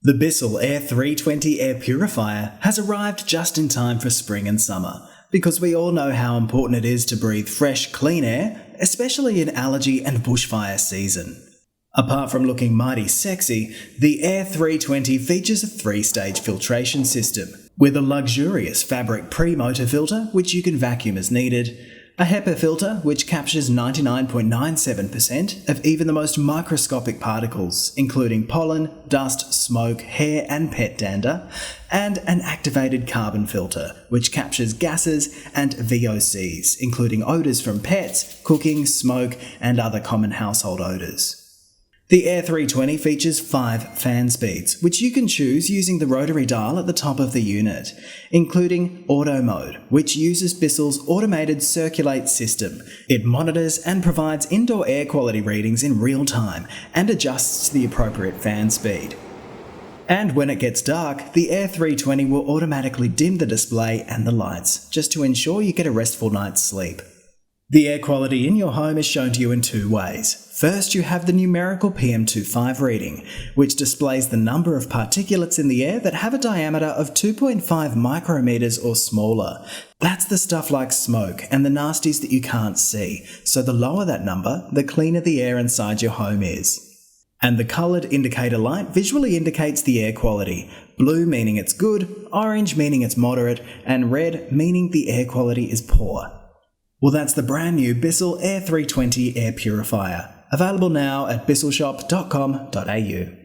The BISSELL Air320 air purifier has arrived just in time for spring and summer, because we all know how important it is to breathe fresh, clean air, especially in allergy and bushfire season. Apart from looking mighty sexy, the Air320 features a 3-stage filtration system, with a luxurious fabric pre-motor filter which you can vacuum as needed, a HEPA filter which captures 99.97% of even the most microscopic particles, including pollen, dust, smoke, hair and pet dander, and an activated carbon filter which captures gases and VOCs, including odours from pets, cooking, smoke and other common household odours. The Air320 features 5 fan speeds, which you can choose using the rotary dial at the top of the unit, including Auto Mode, which uses BISSELL's automated Circulate system. It monitors and provides indoor air quality readings in real time and adjusts the appropriate fan speed. And when it gets dark, the Air320 will automatically dim the display and the lights, just to ensure you get a restful night's sleep. The air quality in your home is shown to you in 2 ways. First, you have the numerical PM25 reading, which displays the number of particulates in the air that have a diameter of 2.5 micrometers or smaller. That's the stuff like smoke and the nasties that you can't see, so the lower that number, the cleaner the air inside your home is. And the coloured indicator light visually indicates the air quality, blue meaning it's good, orange meaning it's moderate, and red meaning the air quality is poor. Well, that's the brand new BISSELL Air320 air purifier, available now at bissellshop.com.au.